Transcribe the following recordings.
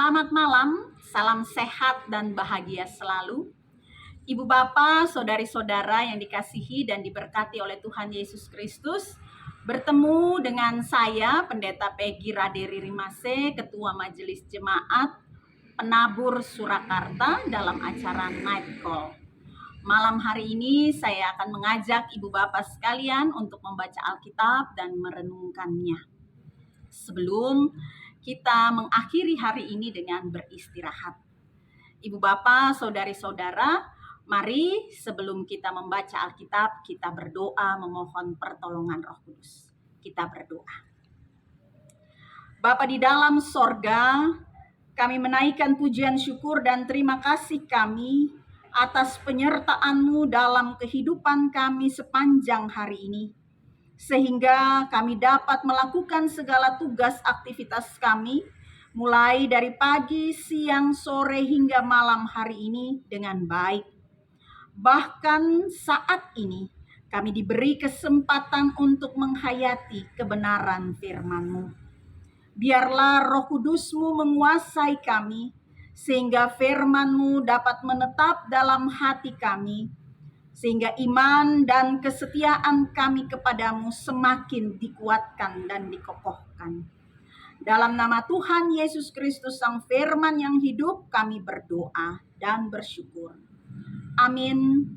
Selamat malam, salam sehat dan bahagia selalu. Ibu Bapak, saudari-saudara yang dikasihi dan diberkati oleh Tuhan Yesus Kristus, bertemu dengan saya, Pendeta Peggy Raderi Rimase, Ketua Majelis Jemaat Penabur Surakarta dalam acara Night Call. Malam hari ini saya akan mengajak Ibu Bapak sekalian untuk membaca Alkitab dan merenungkannya. Sebelum kita mengakhiri hari ini dengan beristirahat. Ibu Bapak, saudari-saudara, mari sebelum kita membaca Alkitab, kita berdoa memohon pertolongan Roh Kudus. Kita berdoa. Bapa di dalam sorga, kami menaikkan pujian syukur dan terima kasih kami atas penyertaan-Mu dalam kehidupan kami sepanjang hari ini. Sehingga kami dapat melakukan segala tugas aktivitas kami, mulai dari pagi, siang, sore, hingga malam hari ini dengan baik. Bahkan saat ini kami diberi kesempatan untuk menghayati kebenaran firman-Mu. Biarlah Roh Kudus-Mu menguasai kami, sehingga firman-Mu dapat menetap dalam hati kami, sehingga iman dan kesetiaan kami kepadamu semakin dikuatkan dan dikokohkan. Dalam nama Tuhan Yesus Kristus Sang Firman yang hidup, kami berdoa dan bersyukur. Amin.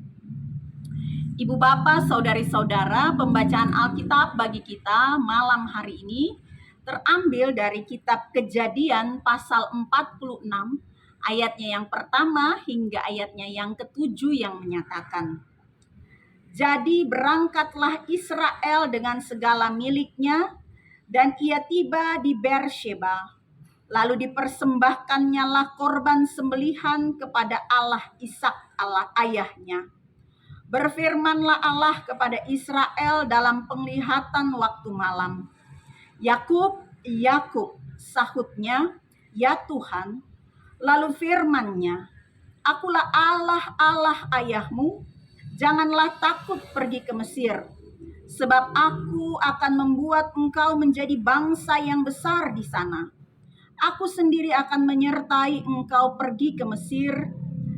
Ibu Bapak, saudari-saudara, pembacaan Alkitab bagi kita malam hari ini terambil dari kitab Kejadian pasal 46, ayatnya yang pertama hingga ayatnya yang ke-7 yang menyatakan, jadi berangkatlah Israel dengan segala miliknya, dan ia tiba di Beersheba. Lalu dipersembahkannyalah korban sembelihan kepada Allah Ishak, Allah ayahnya. Berfirmanlah Allah kepada Israel dalam penglihatan waktu malam. Yakub, Yakub, sahutnya, ya Tuhan. Lalu firman-Nya, akulah Allah, Allah ayahmu. Janganlah takut pergi ke Mesir, sebab aku akan membuat engkau menjadi bangsa yang besar di sana. Aku sendiri akan menyertai engkau pergi ke Mesir,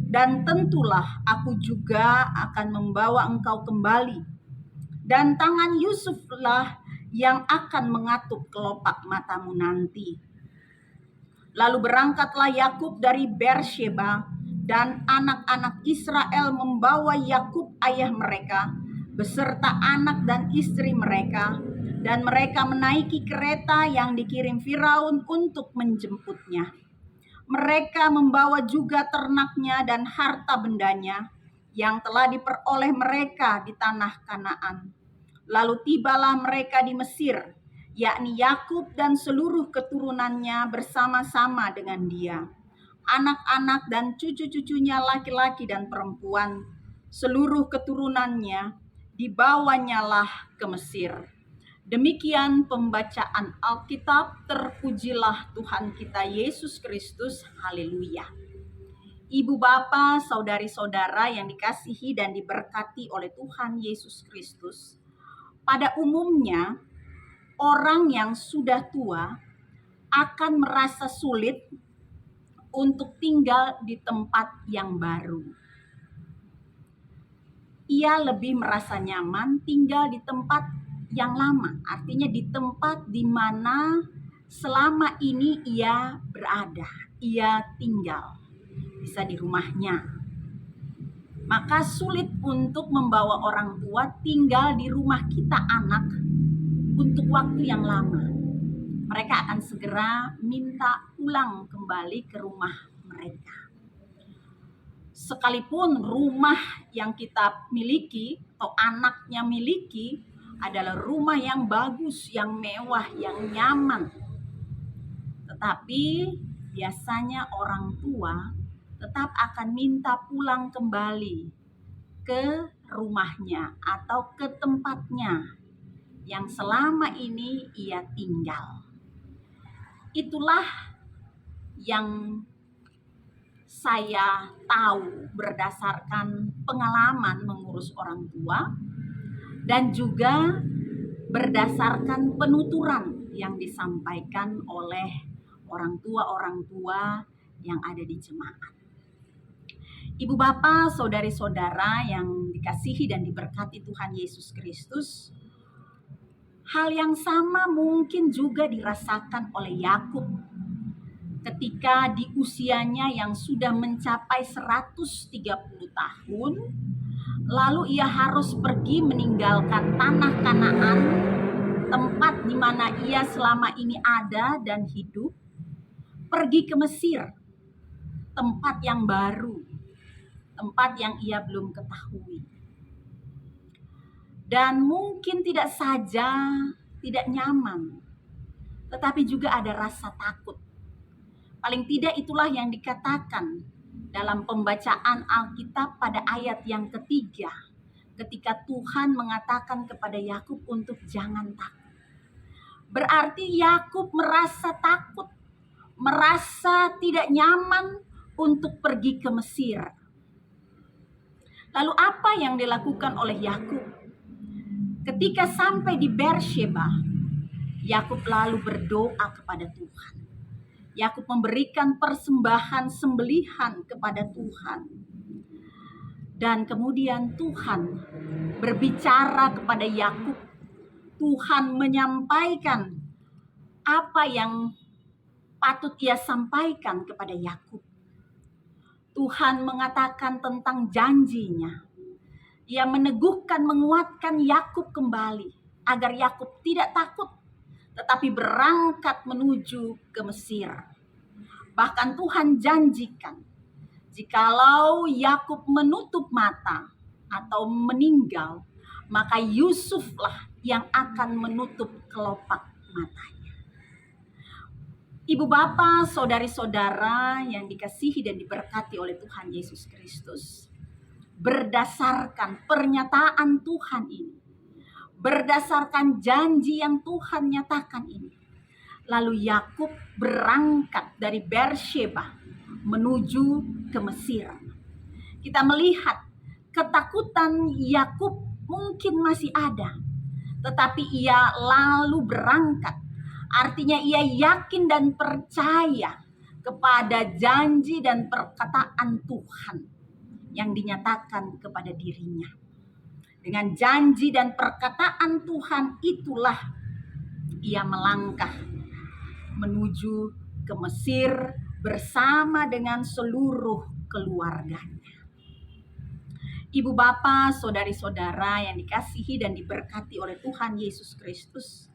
dan tentulah aku juga akan membawa engkau kembali. Dan tangan Yusuflah yang akan mengatup kelopak matamu nanti. Lalu berangkatlah Yakub dari Beersheba, dan anak-anak Israel membawa Yakub ayah mereka beserta anak dan istri mereka, dan mereka menaiki kereta yang dikirim Firaun untuk menjemputnya. Mereka membawa juga ternaknya dan harta bendanya yang telah diperoleh mereka di tanah Kanaan. Lalu tibalah mereka di Mesir, yakni Yakub dan seluruh keturunannya bersama-sama dengan dia. Anak-anak dan cucu-cucunya laki-laki dan perempuan, seluruh keturunannya dibawanyalah ke Mesir. Demikian pembacaan Alkitab. Terpujilah Tuhan kita Yesus Kristus. Haleluya. Ibu Bapa, saudari-saudara yang dikasihi dan diberkati oleh Tuhan Yesus Kristus. Pada umumnya, orang yang sudah tua akan merasa sulit untuk tinggal di tempat yang baru. Ia lebih merasa nyaman tinggal di tempat yang lama, artinya di tempat di mana selama ini ia berada, ia tinggal, bisa di rumahnya. Maka sulit untuk membawa orang tua tinggal di rumah kita anak untuk waktu yang lama. Mereka akan segera minta pulang kembali ke rumah mereka. Sekalipun rumah yang kita miliki atau anaknya miliki adalah rumah yang bagus, yang mewah, yang nyaman. Tetapi biasanya orang tua tetap akan minta pulang kembali ke rumahnya atau ke tempatnya yang selama ini ia tinggal. Itulah yang saya tahu berdasarkan pengalaman mengurus orang tua dan juga berdasarkan penuturan yang disampaikan oleh orang tua yang ada di jemaat. Ibu bapak, saudari-saudara yang dikasihi dan diberkati Tuhan Yesus Kristus, hal yang sama mungkin juga dirasakan oleh Yakub ketika di usianya yang sudah mencapai 130 tahun, lalu ia harus pergi meninggalkan tanah Kanaan, tempat di mana ia selama ini ada dan hidup, pergi ke Mesir, tempat yang baru, tempat yang ia belum ketahui. Dan mungkin tidak saja tidak nyaman, tetapi juga ada rasa takut. Paling tidak itulah yang dikatakan dalam pembacaan Alkitab pada ayat yang ketiga, ketika Tuhan mengatakan kepada Yakub untuk jangan takut. Berarti Yakub merasa takut, merasa tidak nyaman untuk pergi ke Mesir. Lalu apa yang dilakukan oleh Yakub? Ketika sampai di Beersheba, Yakub lalu berdoa kepada Tuhan. Yakub memberikan persembahan sembelihan kepada Tuhan. Dan kemudian Tuhan berbicara kepada Yakub. Tuhan menyampaikan apa yang patut ia sampaikan kepada Yakub. Tuhan mengatakan tentang janjinya. Ia meneguhkan, menguatkan Yakub kembali agar Yakub tidak takut, tetapi berangkat menuju ke Mesir. Bahkan Tuhan janjikan, jikalau Yakub menutup mata atau meninggal, maka Yusuflah yang akan menutup kelopak matanya. Ibu bapak, saudari-saudara yang dikasihi dan diberkati oleh Tuhan Yesus Kristus, berdasarkan pernyataan Tuhan ini, berdasarkan janji yang Tuhan nyatakan ini, lalu Yakub berangkat dari Beersheba menuju ke Mesir. Kita melihat ketakutan Yakub mungkin masih ada, tetapi ia lalu berangkat. Artinya ia yakin dan percaya kepada janji dan perkataan Tuhan yang dinyatakan kepada dirinya. Dengan janji dan perkataan Tuhan itulah ia melangkah menuju ke Mesir bersama dengan seluruh keluarganya. Ibu bapak, saudari-saudara yang dikasihi dan diberkati oleh Tuhan Yesus Kristus,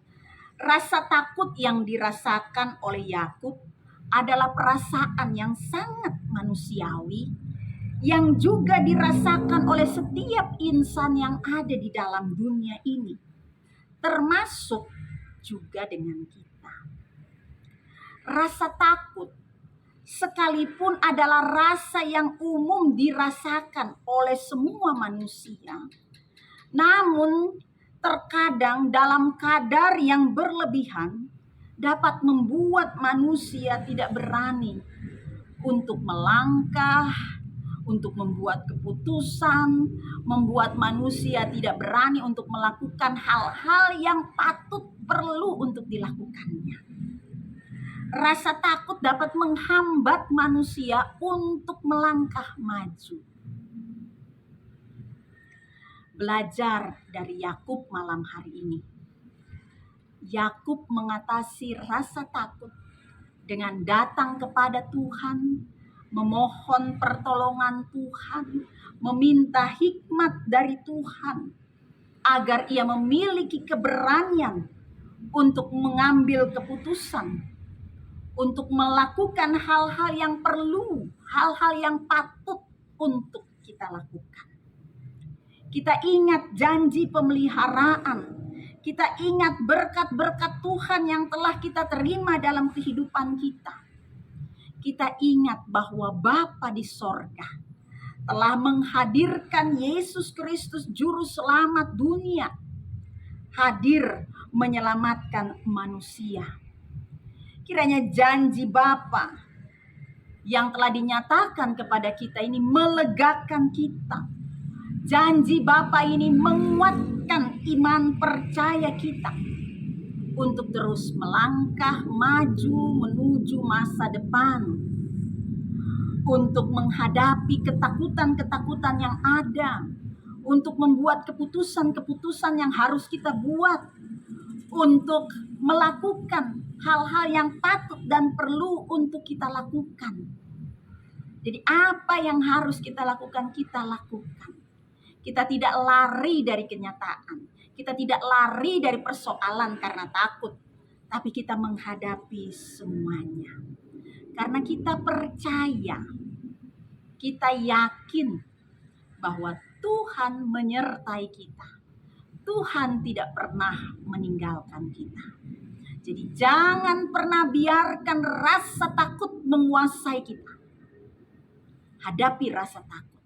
rasa takut yang dirasakan oleh Yakub adalah perasaan yang sangat manusiawi, yang juga dirasakan oleh setiap insan yang ada di dalam dunia ini, termasuk juga dengan kita. Rasa takut sekalipun adalah rasa yang umum dirasakan oleh semua manusia, namun terkadang dalam kadar yang berlebihan dapat membuat manusia tidak berani untuk melangkah, untuk membuat keputusan, membuat manusia tidak berani untuk melakukan hal-hal yang patut perlu untuk dilakukannya. Rasa takut dapat menghambat manusia untuk melangkah maju. Belajar dari Yakub malam hari ini. Yakub mengatasi rasa takut dengan datang kepada Tuhan, memohon pertolongan Tuhan, meminta hikmat dari Tuhan, agar ia memiliki keberanian untuk mengambil keputusan, untuk melakukan hal-hal yang perlu, hal-hal yang patut untuk kita lakukan. Kita ingat janji pemeliharaan, kita ingat berkat-berkat Tuhan yang telah kita terima dalam kehidupan kita. Kita ingat bahwa Bapa di sorga telah menghadirkan Yesus Kristus Juru Selamat dunia, hadir menyelamatkan manusia. Kiranya janji Bapa yang telah dinyatakan kepada kita ini melegakan kita. Janji Bapa ini menguatkan iman percaya kita. untuk terus melangkah maju menuju masa depan, untuk menghadapi ketakutan-ketakutan yang ada, untuk membuat keputusan-keputusan yang harus kita buat, untuk melakukan hal-hal yang patut dan perlu untuk kita lakukan. Jadi apa yang harus kita lakukan, kita lakukan. Kita tidak lari dari kenyataan. Kita tidak lari dari persoalan karena takut. Tapi kita menghadapi semuanya. Karena kita percaya, kita yakin bahwa Tuhan menyertai kita. Tuhan tidak pernah meninggalkan kita. Jadi jangan pernah biarkan rasa takut menguasai kita. Hadapi rasa takut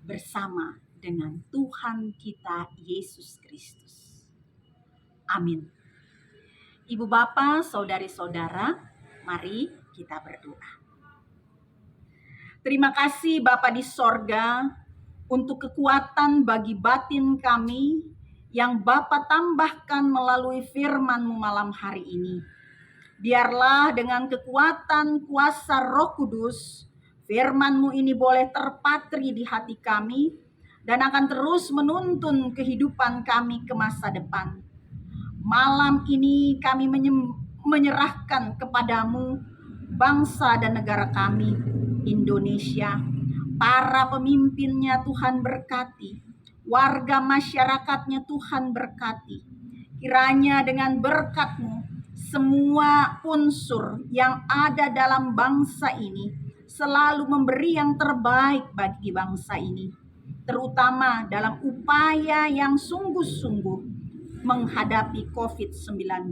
bersama dengan Tuhan kita Yesus Kristus. Amin. Ibu Bapa, saudari-saudara, mari kita berdoa. Terima kasih Bapa di sorga untuk kekuatan bagi batin kami yang Bapa tambahkan melalui firman-Mu malam hari ini. Biarlah dengan kekuatan kuasa Roh Kudus, firman-Mu ini boleh terpatri di hati kami dan akan terus menuntun kehidupan kami ke masa depan. Malam ini kami menyerahkan kepadamu bangsa dan negara kami, Indonesia. Para pemimpinnya Tuhan berkati, warga masyarakatnya Tuhan berkati. Kiranya dengan berkat-Mu, semua unsur yang ada dalam bangsa ini selalu memberi yang terbaik bagi bangsa ini, terutama dalam upaya yang sungguh-sungguh menghadapi COVID-19,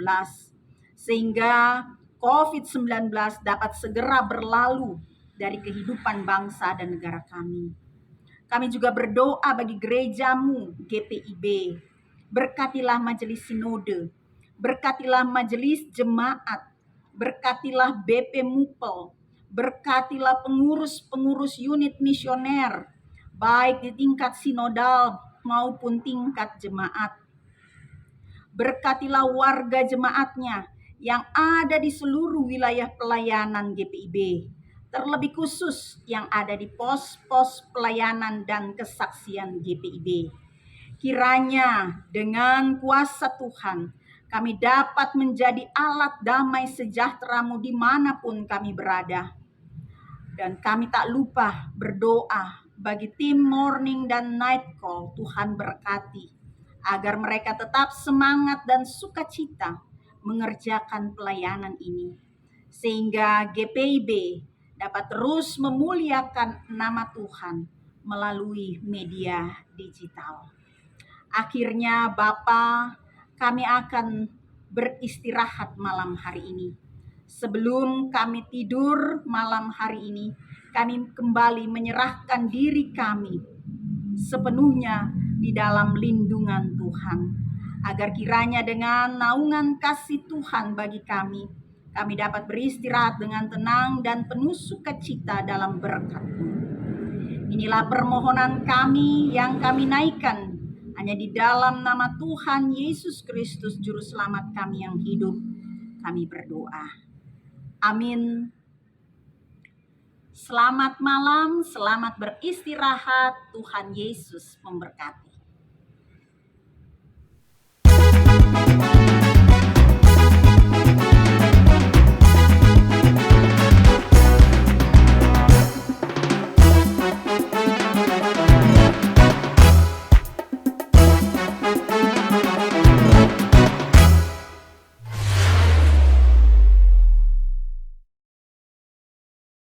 sehingga COVID-19 dapat segera berlalu dari kehidupan bangsa dan negara kami. Kami juga berdoa bagi gereja-Mu, GPIB. Berkatilah majelis sinode, berkatilah majelis jemaat, berkatilah BP Mupel, berkatilah pengurus-pengurus unit misioner, baik di tingkat sinodal maupun tingkat jemaat. Berkatilah warga jemaatnya yang ada di seluruh wilayah pelayanan GPIB, terlebih khusus yang ada di pos-pos pelayanan dan kesaksian GPIB. Kiranya dengan kuasa Tuhan kami dapat menjadi alat damai sejahtera-Mu dimanapun kami berada. Dan kami tak lupa berdoa bagi tim morning dan night call. Tuhan berkati agar mereka tetap semangat dan sukacita mengerjakan pelayanan ini, sehingga GPIB dapat terus memuliakan nama Tuhan melalui media digital. Akhirnya Bapa, kami akan beristirahat malam hari ini. Sebelum kami tidur malam hari ini, kami kembali menyerahkan diri kami sepenuhnya di dalam lindungan Tuhan, agar kiranya dengan naungan kasih Tuhan bagi kami dapat beristirahat dengan tenang dan penuh sukacita dalam berkat-Mu. Inilah permohonan kami yang kami naikkan hanya di dalam nama Tuhan Yesus Kristus, Juru Selamat kami yang hidup. Kami berdoa. Amin. Selamat malam, selamat beristirahat. Tuhan Yesus memberkati.